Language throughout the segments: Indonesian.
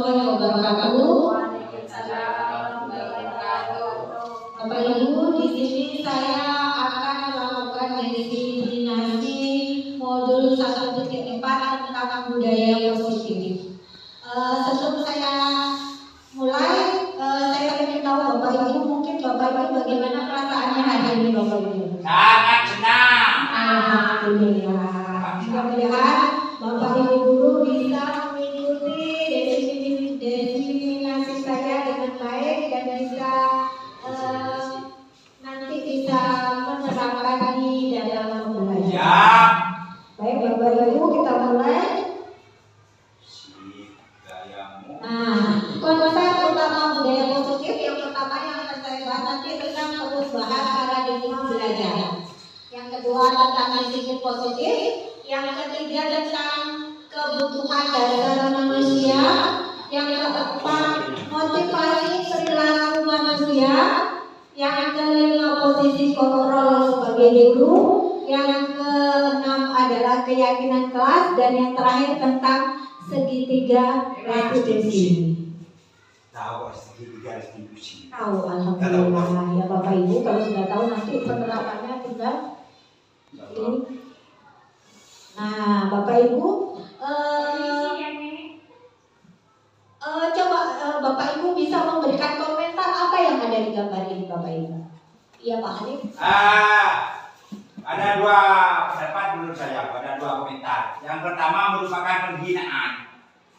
warahmatullahi wabarakatuh. Waalaikumsalam warahmatullahi wabarakatuh. Bapak Ibu, di sini saya akan melakukan disiplinasi modul 1.4 tentang budaya positif. Sebelum saya mulai, saya ingin tahu Bapak Ibu, mungkin Bapak Ibu bagaimana perasaannya hari ini Bapak Ibu? Sangat senang. Alhamdulillah. Mudah-mudahan Bapak Ibu guru bisa mengikuti disiplinasi saya dengan baik dan bisa nanti bisa menerapkan di dalam belajar. Ya. Baik Bapak Ibu, kita mulai. Nah, konsep utama budaya positif yang pertama yang akan saya bahas nanti tentang perubahan paradigma belajar. Yang kedua tentang disiplin positif. Yang ketiga tentang kebutuhan dasar manusia. Yang keempat motivasi perilaku manusia. Yang kelima posisi kontrol sebagai guru. Yang keenam adalah keyakinan kelas. Dan yang terakhir tentang segitiga restitusi. Tahu segitiga restitusi. Tahu, alhamdulillah ya Bapak Ibu. Kalau sudah tahu nanti penerapannya tinggal ini. Nah, Bapak Ibu, coba Bapak Ibu bisa memberikan komentar apa yang ada di gambar ini, Bapak Ibu. Iya Pak Hanif. Ada dua pendapat menurut saya, ada dua komentar. Yang pertama merupakan penghinaan.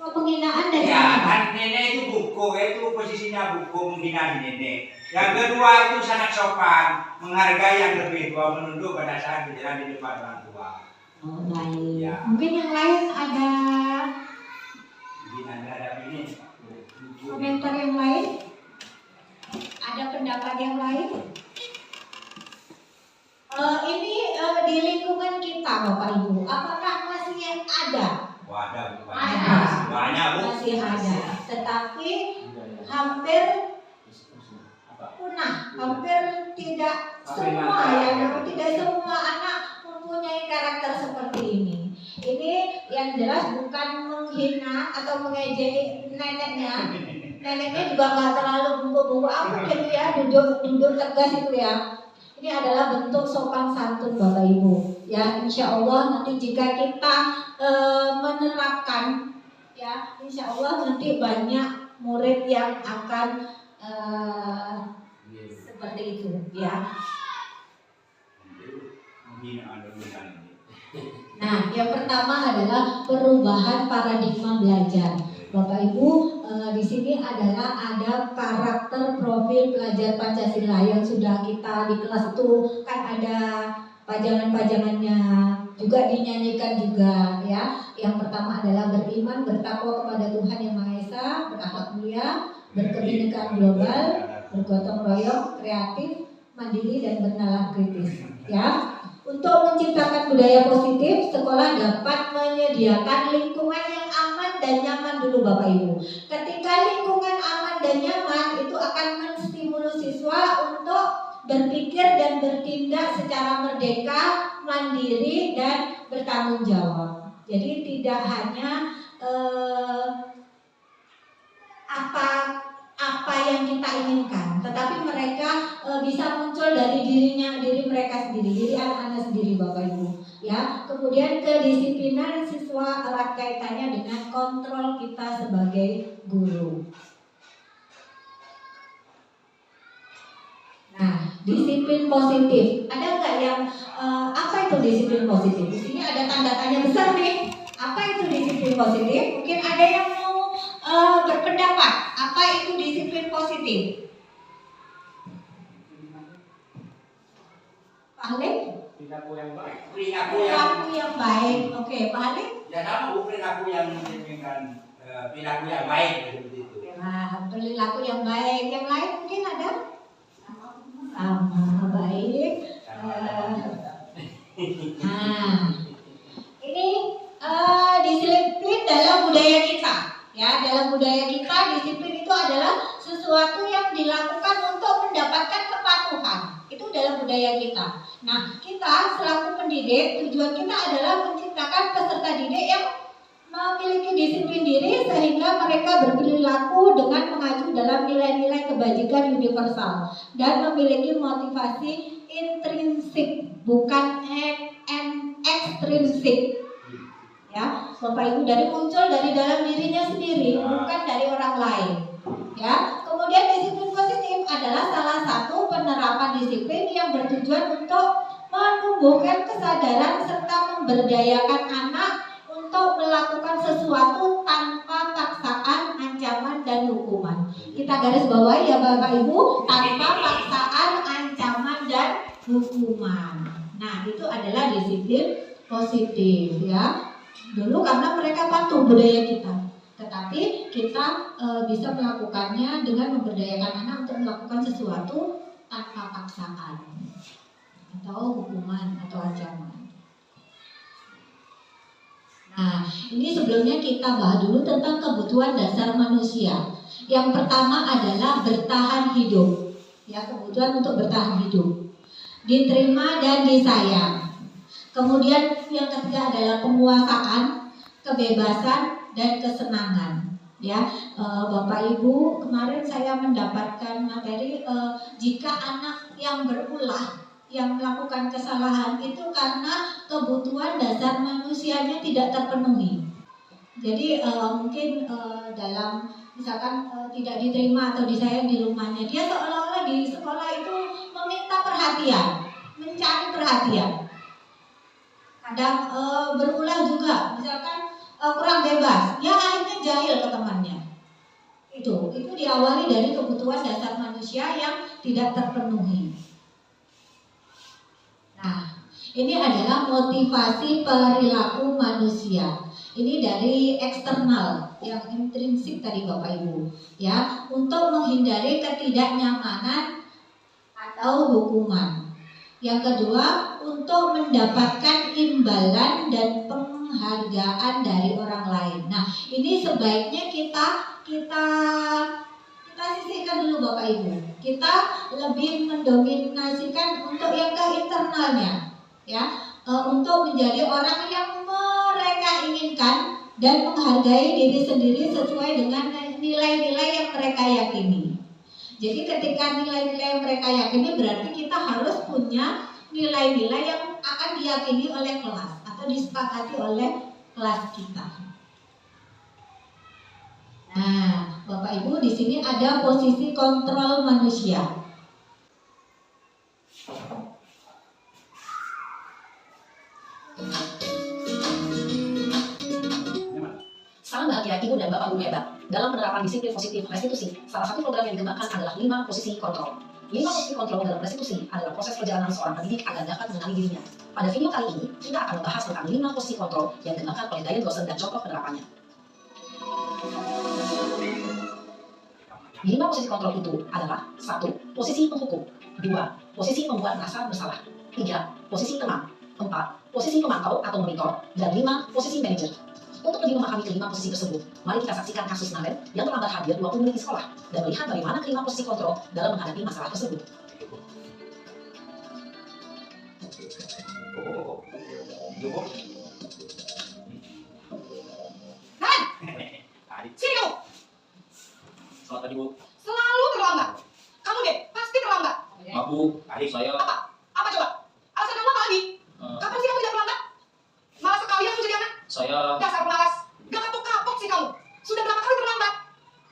Penghinaan dari Ya, kan nenek itu buku, itu posisinya buku menghina nenek. Yang kedua itu sangat sopan, menghargai yang lebih tua, menunduk pada saat berjalan di depan orang tua. Oh, baik. Ya. Mungkin yang lain ada Penghinaan terhadap ini. komentar yang lain? Ada pendapat yang lain? Ini di lingkungan kita Bapak Ibu, apakah masih ada? Ada. Banyak Bu. Masih ada, tetapi hampir punah, hampir tidak semua tidak semua anak mempunyai karakter seperti ini. Ini yang jelas bukan menghina atau mengejek neneknya. Neneknya juga nggak terlalu bungkuk-bungkuk apa gitu ya, duduk tegas itu ya. Ini adalah bentuk sopan santun Bapak Ibu. Ya, insya Allah nanti jika kita menerapkan, ya, insya Allah nanti banyak murid yang akan seperti itu, ya. Nah, yang pertama adalah perubahan paradigma belajar. Bapak Ibu, di sini adalah ada karakter profil pelajar Pancasila yang sudah kita di kelas itu kan ada pajangan-pajangannya, juga dinyanyikan juga ya. Yang pertama adalah beriman, bertakwa kepada Tuhan Yang Maha Esa, berakhlak mulia, berkebinekaan global, bergotong royong, kreatif, mandiri dan bernalar kritis. Ya. Untuk menciptakan budaya positif, sekolah dapat menyediakan lingkungan yang aman dan nyaman dulu Bapak Ibu. Ketika lingkungan aman dan nyaman itu akan menstimulus siswa untuk berpikir dan bertindak secara merdeka, mandiri dan bertanggung jawab. Jadi tidak hanya apa yang kita inginkan, tetapi mereka bisa muncul dari diri mereka sendiri, diri anak-anak sendiri Bapak Ibu. Ya, kemudian kedisiplinan siswa erat kaitannya dengan kontrol kita sebagai guru. Nah, disiplin positif. Ada nggak yang apa itu disiplin positif? Di sini ada tanda tanya besar nih. Apa itu disiplin positif? Mungkin ada yang mau berpendapat apa itu disiplin positif? Pak Halim? Perilaku yang baik. Perilaku yang baik. Oke, Pak Halim? Ya, nama perilaku yang mencerminkan perilaku yang baik seperti itu. Nah, perilaku yang baik. Yang lain mungkin ada? Sama baik. Nah, ini disiplin dalam budaya kita. Ya, dalam budaya kita disiplin itu adalah sesuatu yang dilakukan untuk mendapatkan kepatuhan. Itu dalam budaya kita. Nah, kita selaku pendidik, tujuan kita adalah menciptakan peserta didik yang memiliki disiplin diri sehingga mereka mereka berperilaku dengan mengacu dalam nilai-nilai kebajikan universal dan memiliki motivasi intrinsik, bukan ekstrinsik. Ya, Bapak Ibu, muncul dari dalam dirinya sendiri, bukan dari orang lain. Ya, kemudian disiplin positif adalah salah satu penerapan disiplin yang bertujuan untuk menumbuhkan kesadaran serta memberdayakan anak untuk melakukan sesuatu tanpa paksaan, ancaman, dan hukuman. Kita garis bawahi ya Bapak Ibu, tanpa paksaan, ancaman, dan hukuman. Nah, itu adalah disiplin positif ya. Dulu karena mereka patuh budaya kita, tetapi kita bisa melakukannya dengan memberdayakan anak untuk melakukan sesuatu tanpa paksaan atau hukuman atau ancaman. Nah, ini sebelumnya kita bahas dulu tentang kebutuhan dasar manusia. Yang pertama adalah bertahan hidup. Ya, kebutuhan untuk bertahan hidup. Diterima dan disayang. Kemudian yang ketiga adalah penguasaan, kebebasan, dan kesenangan. Ya, Bapak Ibu, kemarin saya mendapatkan materi jika anak yang berulah, yang melakukan kesalahan itu karena kebutuhan dasar manusianya tidak terpenuhi. Jadi mungkin dalam misalkan tidak diterima atau disayang di rumahnya, dia seolah-olah di sekolah itu meminta perhatian, mencari perhatian. Kadang berulah juga, misalkan kurang bebas, ya akhirnya jahil ke temannya. Itu diawali dari kebutuhan dasar manusia yang tidak terpenuhi. Nah, ini adalah motivasi perilaku manusia. Ini dari eksternal, yang intrinsik tadi Bapak Ibu, ya, untuk menghindari ketidaknyamanan atau hukuman. Yang kedua, untuk mendapatkan imbalan dan penghargaan dari orang lain. Nah, ini sebaiknya kita sisihkan dulu Bapak Ibu. Kita lebih mendominasikan untuk yang ke internalnya, ya, untuk menjadi orang yang mereka inginkan dan menghargai diri sendiri sesuai dengan nilai-nilai yang mereka yakini. Jadi ketika nilai-nilai yang mereka yakini, berarti kita harus punya nilai-nilai yang akan diyakini oleh kelas atau disepakati oleh kelas kita. Nah, Bapak Ibu, di sini ada posisi kontrol manusia. Salam bahagia Ibu dan Bapak Guru hebat. Dalam penerapan disiplin positif restitusi, salah satu program yang dikembangkan adalah 5 posisi kontrol. 5 posisi kontrol dalam restitusi adalah proses perjalanan seorang pendidik agar dapat mengenali dirinya. Pada video kali ini, kita akan membahas tentang 5 posisi kontrol yang dikembangkan oleh Diane Dawson dan contoh penerapannya. 5 posisi kontrol itu adalah 1. Posisi penghukum, 2. Posisi pembuat merasa bersalah, 3. Posisi teman, 4. Posisi pemantau atau monitor, dan 5. Posisi manajer. Untuk lebih memahami kelima posisi tersebut, mari kita saksikan kasus Naren yang terlambat hadir 20 menit di sekolah dan melihat bagaimana kelima posisi kontrol dalam menghadapi masalah tersebut. Sini kamu. Selamat pagi, Bu. Selalu terlambat. Kamu deh, pasti terlambat. Maaf, Bu. Saya... Apa coba? Alasan kamu apa lagi? Kapan sih kamu tidak terlambat? Malas sekali kamu jadi anak. Saya... Dasar malas. Gak kapok-kapok sih kamu. Sudah berapa kali terlambat?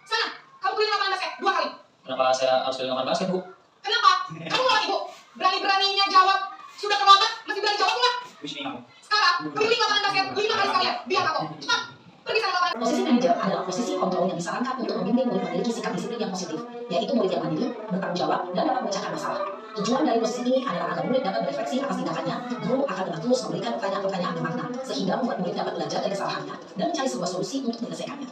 Sana, kamu keliling lapangan basket 2 kali. Kenapa saya harus keliling lapangan basket, Bu? Kenapa? Kamu nolak Ibu. Berani-beraninya jawab. Sudah terlambat, masih berani jawab enggak? Sekarang, keliling lapangan basket 5 kali sekalian. Biar kapok. Cepat. Pergi sana lapangan. Posisi manajer adalah posisi kontrol yang disarankan untuk membimbing murid memiliki sikap disiplin yang positif, yaitu murid yang mandiri, bertanggung jawab, dan dapat memecahkan masalah. Tujuan dari posisi ini adalah agar murid dapat berefleksi atas tindakannya. Guru akan dengan tulus memberikan pertanyaan-pertanyaan bermakna, sehingga membuat murid dapat belajar dari kesalahannya dan mencari sebuah solusi untuk menyelesaikannya.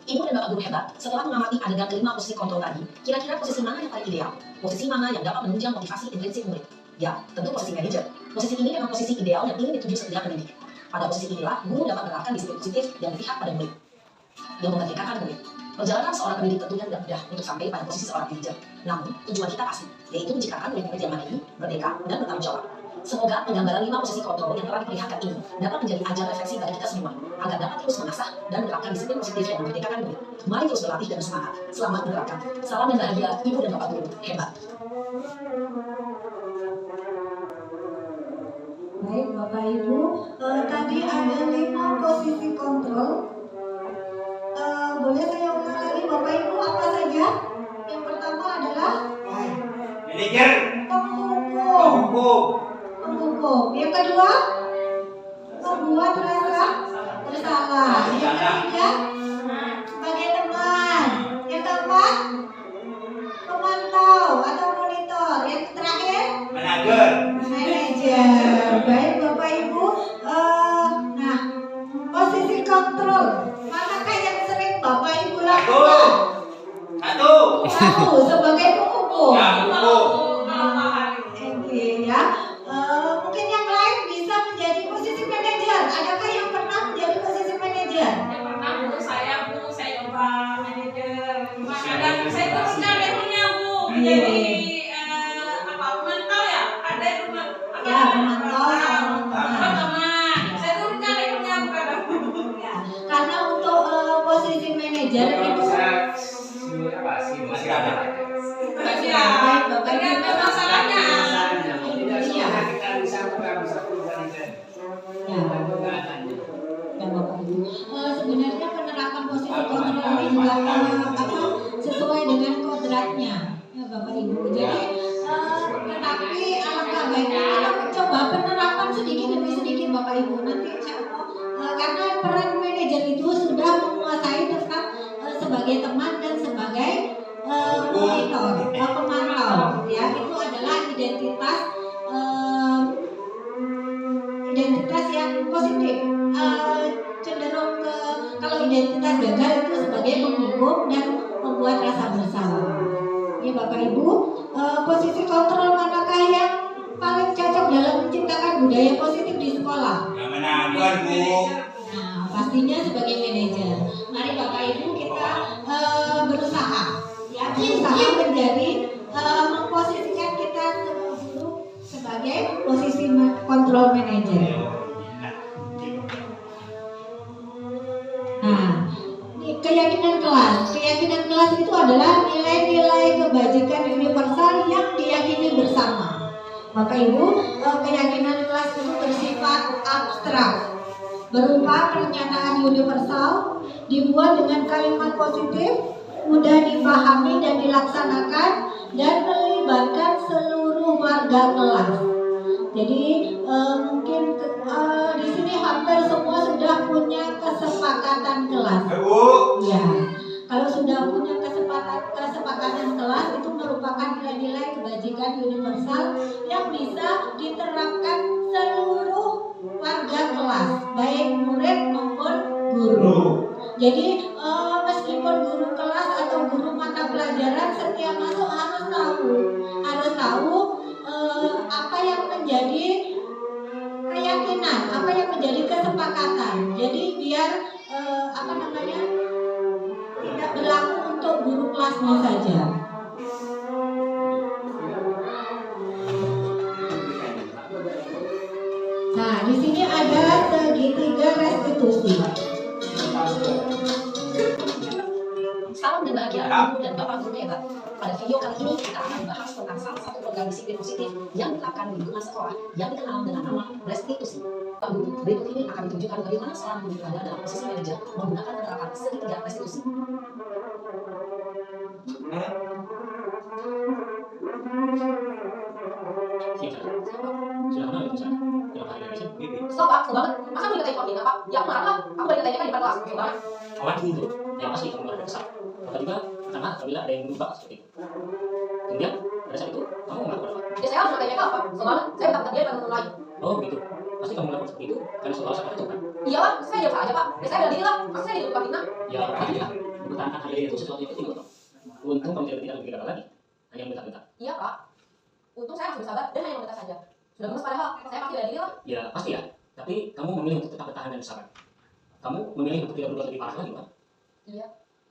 Ibu dan Bapak Guru hebat, setelah mengamati adegan kelima posisi kontrol tadi, kira-kira posisi mana yang paling ideal? Posisi mana yang dapat menunjang motivasi intrinsik murid? Ya, tentu posisi manajer. Posisi ini memang posisi ideal yang ingin dituju setiap pendidik. Pada posisi inilah, guru dapat menerapkan disiplin positif dan berpihak pada murid, yang memerdekakan murid. Perjalanan seorang pendidik tentunya tidak mudah untuk sampai pada posisi seorang manajer. Namun, tujuan kita pasti, yaitu menciptakan murid-murid yang mandiri, merdeka, dan bertanggung jawab. Semoga penggambaran 5 posisi kontrol yang telah diperlihatkan ini dapat menjadi ajar refleksi bagi kita semua, agar dapat terus mengasah dan menerapkan disiplin positif yang memerdekakan murid. Mari terus berlatih dan bersemangat. Selamat menerapkan. Salam dan bahagia, Ibu dan Bapak Guru. Hebat. Baik Bapak Ibu, tadi ada 5 posisi kontrol. Boleh saya ulang lagi Bapak Ibu apa saja? Yang pertama adalah Manajer, penghukum. Penghukum. Yang kedua, membuat rasa bersalah. Yang ketiga, sebagai teman. Yang keempat, pemantau atau monitor. Yang terakhir, manajer. manajer. Baik Bapak Ibu. Nah, posisi kontrol. Manakah yang sering Bapak Ibu lakukan? Satu. Sebagai penghukum. Ya, hukum. Oke ya. Mungkin yang lain bisa menjadi posisi manajer. Adakah yang pernah menjadi posisi manajer? Yang pernah Bu, saya coba manajer. Cuma kadang saya terus punya Bu, menjadi pemantau ya. Ada yang Ya, pemantau sama teman. teman. Saya terus punya Bu kadang. Ya, karena untuk posisi manajer itu Masih ada. Ya, baik Bapak Ibu. tergantung masalahnya. Iya. Ya. Ya Bapak Ibu. Sebenarnya penerapan posisi kontrol ini juga sesuai dengan kodratnya, ya Bapak Ibu. Jadi tetapi alangkah baiknya kita mencoba penerapan sedikit demi sedikit Bapak Ibu. Nanti insya Allah karena peran manajer itu sudah menguasai tentang sebagai teman dan sebagai monitor, pemantau. Ya itu adalah identitas yang positif. Cenderung ke kalau identitas gagal itu sebagai penghukum dan membuat rasa bersalah. Ya Bapak Ibu, posisi kontrol manakah yang paling cocok dalam menciptakan budaya positif di sekolah? Yang manajer, Bu. Nah, pastinya sebagai manajer. Mari Bapak Ibu kita berusaha, ya berusaha menjadi memposisikan kita guru sebagai posisi kontrol manajer. Nah, keyakinan kelas. Keyakinan kelas itu adalah nilai-nilai kebajikan universal yang diyakini bersama. Bapak Ibu, keyakinan kelas itu bersifat abstrak, berupa pernyataan universal, dibuat dengan kalimat positif, mudah dipahami dan dilaksanakan, dan melibatkan seluruh warga kelas. Jadi mungkin di sini hampir semua sudah punya kesepakatan kelas. Ya, kalau sudah punya kesepakatan kelas itu merupakan nilai-nilai kebajikan universal yang bisa diterapkan seluruh warga kelas, baik murid maupun guru. Jadi meskipun guru kelas atau guru mata pelajaran setiap masuk harus tahu apa yang menjadi keyakinan, apa yang menjadi kesepakatan. Jadi biar tidak berlaku untuk guru kelasnya saja. Nah, di sini ada segitiga restitusi. Salam dan bahagia Ibu dan Bapak Guru hebat. Pada video kali ini kita akan membahas tentang salah satu program disiplin positif yang diterapkan di lingkungan sekolah yang dikenal dengan nama restitusi. Pak Guru, berikut ini akan ditunjukkan bagaimana seorang guru berada dalam posisi manajer menggunakan penerapan segitiga restitusi. Stop Pak, banget. Masa aku dikatain koordinat Pak? Ya aku marah lah. Aku boleh dikatain kan di depan kelas. Stop banget. Awal dulu, yang pasti kamu merasa kesal. Tiba-tiba karena apabila ada yang berubah seperti itu. Kemudian pada saat itu kamu melakukan apa? Ya saya harus bertanya ke apa? Stop banget. Saya minta dia dan teman lain. Oh begitu. Pasti kamu melakukan seperti itu karena soal sangat itu kan? Iya Pak, saya diam saja Pak. Ya saya bela diri lah. Masa saya di koordinat? Ya berarti ya. Mempertahankan hal itu sesuatu yang penting loh. Untung kamu tidak lebih gagal lagi. Hanya bentar-bentar. Iya Pak. Untung saya harus bersabar dan hanya meminta saja. Sudah gemes padahal saya pasti bela diri lah. Ya pasti ya. Tapi kamu memilih untuk tetap bertahan dan bersabar. Kamu memilih untuk tidak berbuat lebih parah lagi kan? Iya.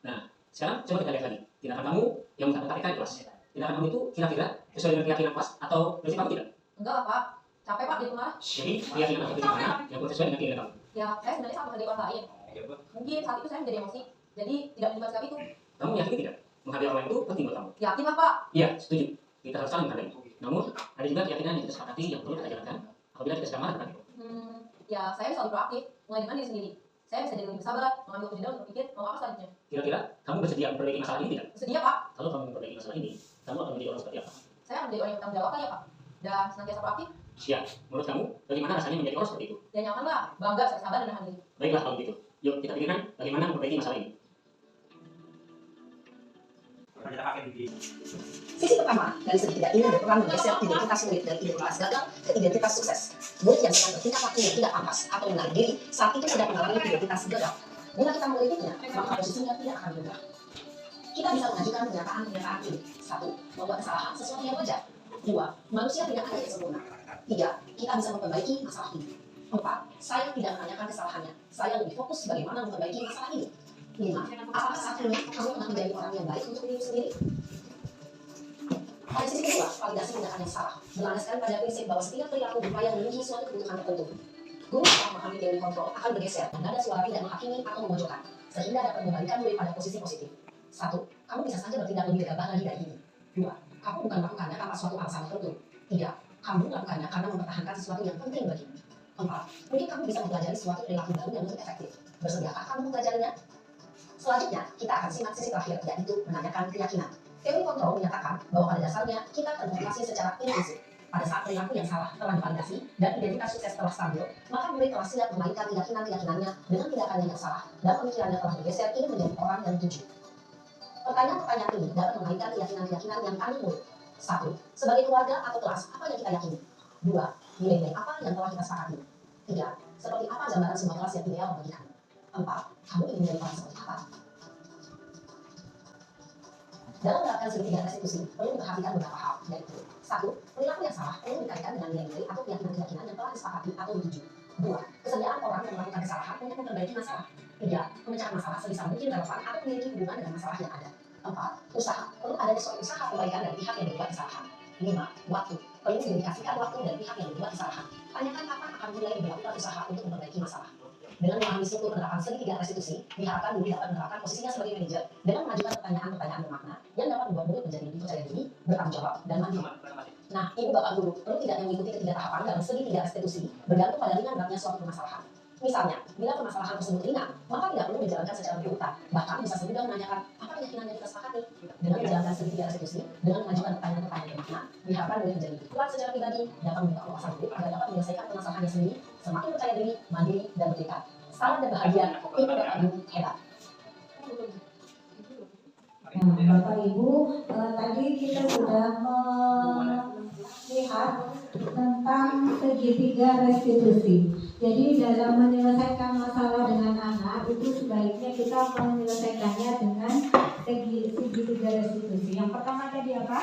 Nah, sekarang coba kita lihat lagi. Tindakan kamu yang bentar-bentar ikan kelas. Tindakan kamu itu kira-kira sesuai dengan keyakinan kelas atau prinsip kamu tidak? Enggak lah Pak. Capek Pak, dia marah. Jadi keyakinan atau bagaimana yang sesuai dengan keinginan kamu? Ya, saya sebenarnya sangat menghargai orang lain. Mungkin saat itu saya menjadi emosi, jadi tidak menyimpan sikap itu. Kamu yakin tidak? Menghargai orang lain itu penting buat kamu? Yakin lah Pak. Iya, setuju. Kita harus saling menghargai. Namun, ada juga keyakinan yang kita sepakati yang perlu kita jalankan apabila kita sedang marah dengan itu. Ya saya bisa lebih proaktif, mulai dengan diri sendiri. Saya bisa jadi lebih sabar, mengambil waktu jeda untuk berpikir mau apa selanjutnya. Kira-kira, kamu bersedia memperbaiki masalah ini tidak? Bersedia Pak. Kalau kamu memperbaiki masalah ini, kamu akan menjadi orang seperti apa? Saya akan menjadi orang yang bertanggung jawab lah ya Pak. Dan senantiasa proaktif. Siap. Menurut kamu, bagaimana rasanya menjadi orang seperti itu? Ya nyaman lah, bangga, bisa sabar dan menahan diri. Baiklah kalau begitu. Yuk, kita pikirkan bagaimana memperbaiki masalah ini. Sisi pertama dari segi tidak ingin berperan menggeser identitas murid dari identitas gagal ke identitas sukses. Murid yang sedang bertingkah laku yang tidak pantas atau menarik diri saat itu sedang mengalami identitas gagal. Bila kita mengkritiknya, maka posisinya tidak akan berubah. Kita bisa mengajukan pernyataan ini. 1. Membuat kesalahan sesuatu yang wajar. 2. Manusia tidak ada yang sempurna. 3. Kita bisa memperbaiki masalah ini. 4. Saya tidak menanyakan kesalahannya. Saya lebih fokus bagaimana memperbaiki masalah ini. 5. Apakah saat ini kamu telah menjadi orang yang baik untuk diri sendiri? Pada sisi kedua, validasi tindakan yang salah berlandaskan pada prinsip bahwa setiap perilaku berupaya memenuhi suatu kebutuhan tertentu. Guru yang memahami teori kontrol akan bergeser dan nada suara tidak menghakimi atau memojokkan, sehingga dapat membalikan murid pada posisi positif. 1. Kamu bisa saja bertindak lebih gegabah lagi dari ini. 2. Kamu bukan melakukannya karena suatu alasan tertentu. 3. Kamu melakukannya karena mempertahankan sesuatu yang penting bagimu. 4. Mungkin kamu bisa mempelajari suatu perilaku baru yang lebih efektif. Bersediakah kamu mempelajarinya? Selanjutnya, kita akan simak sisi terakhir, yaitu menanyakan keyakinan. Teori kontrol menyatakan bahwa pada dasarnya kita termotivasi secara impulsif. Pada saat perilaku yang salah telah divalidasi dan identitas sukses telah stabil, maka murid telah siap memainkan keyakinan-keyakinannya dengan tindakannya yang salah dan pemikirannya telah bergeser ingin menjadi orang yang tujuh. Pertanyaan-pertanyaan ini dapat memainkan keyakinan-keyakinan yang kami murid. 1. Sebagai keluarga atau kelas, apa yang kita yakini? 2. Nilai-nilai apa yang telah kita sepakati? 3. Seperti apa gambaran sebuah kelas yang ideal bagi kami? 4. Kamu ingin menjadi orang seperti apa? Dalam menerapkan segitiga restitusi, perlu memperhatikan beberapa hal, yaitu 1. Perilaku yang salah perlu dikaitkan dengan nilai-nilai atau keyakinan-keyakinan yang telah disepakati atau dituju. 2. Kesediaan orang yang melakukan kesalahan untuk memperbaiki masalah. 3. Pemecahan masalah sebisa mungkin relevan atau memiliki hubungan dengan masalah yang ada. 4. Usaha, perlu adanya suatu usaha perbaikan dari pihak yang berbuat kesalahan. 5. Waktu, perlu didedikasikan waktu dari pihak yang berbuat kesalahan. Tanyakan kapan akan mulai dilakukan usaha untuk memperbaiki masalah. Dengan memahami struktur penerapan segitiga restitusi, diharapkan murid dapat menerapkan posisinya sebagai manajer dengan mengajukan pertanyaan-pertanyaan bermakna yang dapat membuat murid menjadi lebih percaya diri, bertanggung jawab, dan mandiri. Nah, ibu bapak guru perlu tidak yang mengikuti ketiga tahapan dalam segitiga restitusi bergantung pada ringan beratnya suatu permasalahan. Misalnya, bila permasalahan tersebut ringan, maka tidak perlu dijalankan secara berurutan. Bahkan bisa semudah menanyakan apa keyakinan yang kita sepakati. Dengan menjalankan segitiga restitusi, dengan mengajukan pertanyaan-pertanyaan bermakna, diharapkan murid menjadi lebih kuat secara pribadi, dapat membuka wawasan murid agar dapat menyelesaikan permasalahannya sendiri, semakin percaya diri, mandiri, dan bertekad. Salam dan bahagia, ibu bapak ibu hebat. Nah, Bapak Ibu, tadi kita sudah melihat tentang segitiga restitusi. Jadi dalam menyelesaikan masalah dengan anak itu sebaiknya kita menyelesaikannya dengan segitiga restitusi. Yang pertama tadi apa?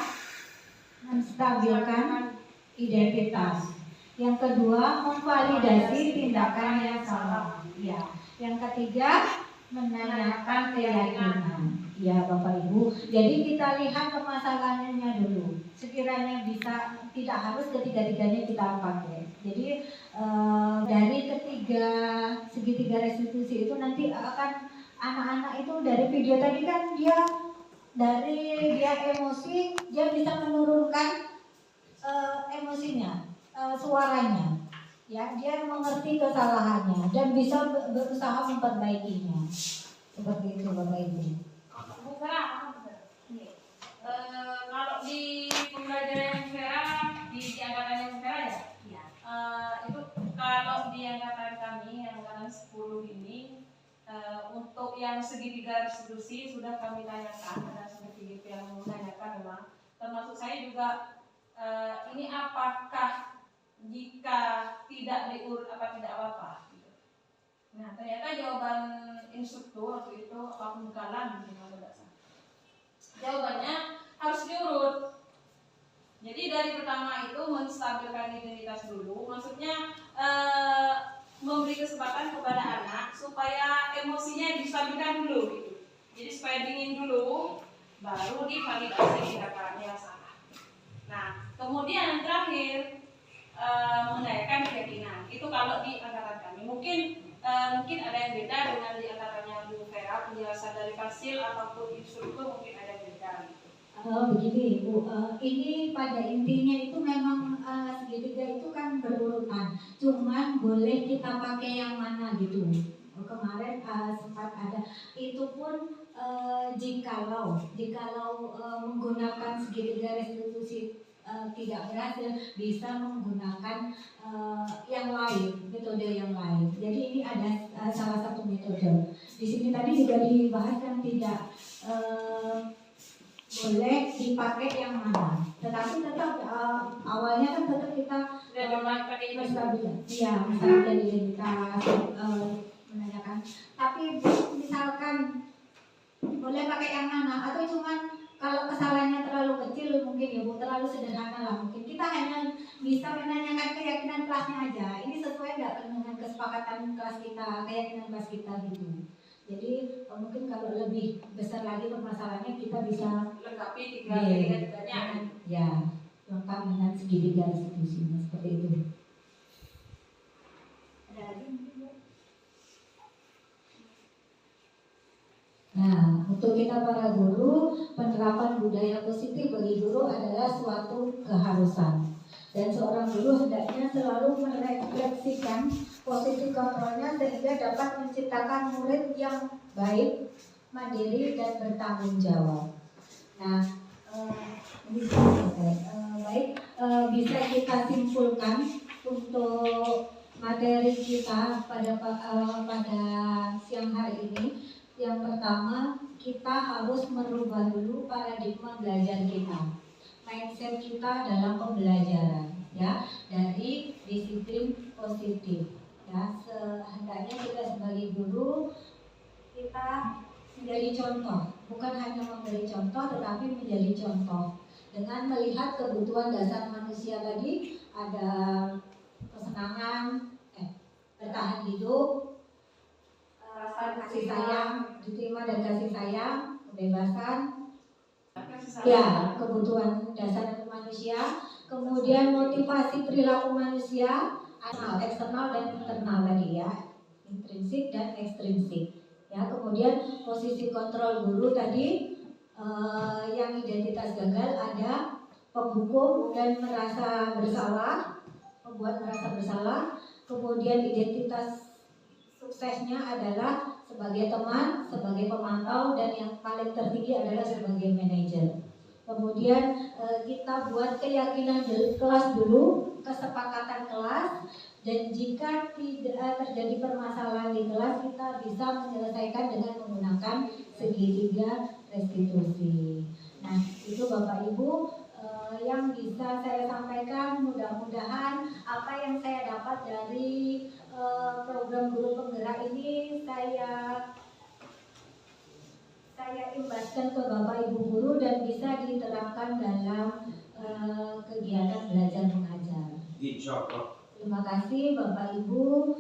Menstabilkan identitas. Yang kedua, memvalidasi tindakan yang salah. Ya. Yang ketiga, menanyakan keyakinan. Ya Bapak Ibu, jadi kita lihat permasalahannya dulu. Sekiranya bisa, tidak harus ketiga-tiganya kita pakai. Jadi dari segitiga restitusi itu nanti akan anak-anak itu dari video tadi kan dia emosi, dia bisa menurunkan emosinya, suaranya. Ya, dia mengerti kesalahannya dan bisa berusaha memperbaikinya. Seperti itu Bapak Ibu. Kalau di pembelajaran yang sekarang di angkatan yang sekarang ya, itu kalau di angkatan kami angkatan 10 ini untuk yang segitiga restitusi sudah kami tanyakan, ada seperti itu yang menanyakan memang, termasuk saya juga ini apakah jika tidak diurut apa tidak apa. Nah ternyata jawaban instruktur waktu itu Pak Mukalan jawabannya harus diurut. Jadi dari pertama itu menstabilkan identitas dulu, maksudnya memberi kesempatan kepada anak supaya emosinya distabilkan dulu gitu. Jadi supaya dingin dulu, baru divalidasi tindakannya yang salah. Nah kemudian yang terakhir mengayakan keyakinan. Itu kalau di angkatan kami. Mungkin ada yang beda dengan di angkatannya Bu Vera, penjelasan dari Fasil ataupun Ibu mungkin ada yang beda. Begini Ibu, ini pada intinya itu memang segitiga itu kan berurutan, cuman boleh kita pakai yang mana gitu. Kemarin sempat ada, itu pun jikalau menggunakan segitiga restitusi tidak berhasil, bisa menggunakan yang lain, metode yang lain. Jadi ini ada salah satu metode. Di sini tadi juga dibahas kan tidak boleh dipakai yang mana, tetapi tetap awalnya kan tetap kita menstabilkan identitas, menanyakan. Tapi misalkan boleh pakai yang mana, atau cuman kalau kesalahannya terlalu kecil mungkin ya Bu, terlalu sederhana lah mungkin kita hanya bisa menanyakan keyakinan kelasnya aja. Ini sesuai nggak dengan kesepakatan kelas kita, keyakinan kelas kita gitu. Jadi mungkin kalau lebih besar lagi permasalahannya kita bisa lengkapi tiga-tiganya. Ya, lengkap dengan segitiga restitusinya seperti itu. Ada lagi mungkin Bu? Nah, untuk kita para guru, penerapan budaya positif bagi guru adalah suatu keharusan. Dan seorang guru hendaknya selalu merefleksikan positif kontrolnya sehingga dapat menciptakan murid yang baik, mandiri, dan bertanggung jawab. Nah, bisa kita simpulkan untuk materi kita pada siang hari ini. Yang pertama, kita harus merubah dulu paradigma belajar kita, mindset kita dalam pembelajaran, ya, dari disiplin positif. Ya, sehendaknya kita sebagai guru kita menjadi contoh, bukan hanya memberi contoh, tetapi menjadi contoh dengan melihat kebutuhan dasar manusia tadi, ada kesenangan, bertahan hidup, kasih sayang, diterima dan kasih sayang, kebebasan, ya, kebutuhan dasar manusia, kemudian motivasi perilaku manusia, eksternal dan internal tadi ya, intrinsik dan ekstrinsik. Ya, kemudian posisi kontrol guru tadi yang identitas gagal ada penghukum dan merasa bersalah, membuat merasa bersalah. Kemudian identitas suksesnya adalah sebagai teman, sebagai pemantau, dan yang paling tertinggi adalah sebagai manajer. Kemudian kita buat keyakinan kelas dulu, kesepakatan kelas, dan jika tidak terjadi permasalahan di kelas, kita bisa menyelesaikan dengan menggunakan segitiga restitusi. Nah, itu Bapak Ibu yang bisa saya sampaikan. Mudah-mudahan apa yang saya dapat dari program guru penggerak ini saya imbaskan ke Bapak Ibu guru dan bisa diterapkan dalam kegiatan belajar mengajar. Terima kasih Bapak Ibu.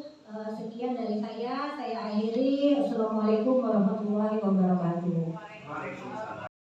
Sekian dari saya akhiri. Assalamualaikum warahmatullahi wabarakatuh.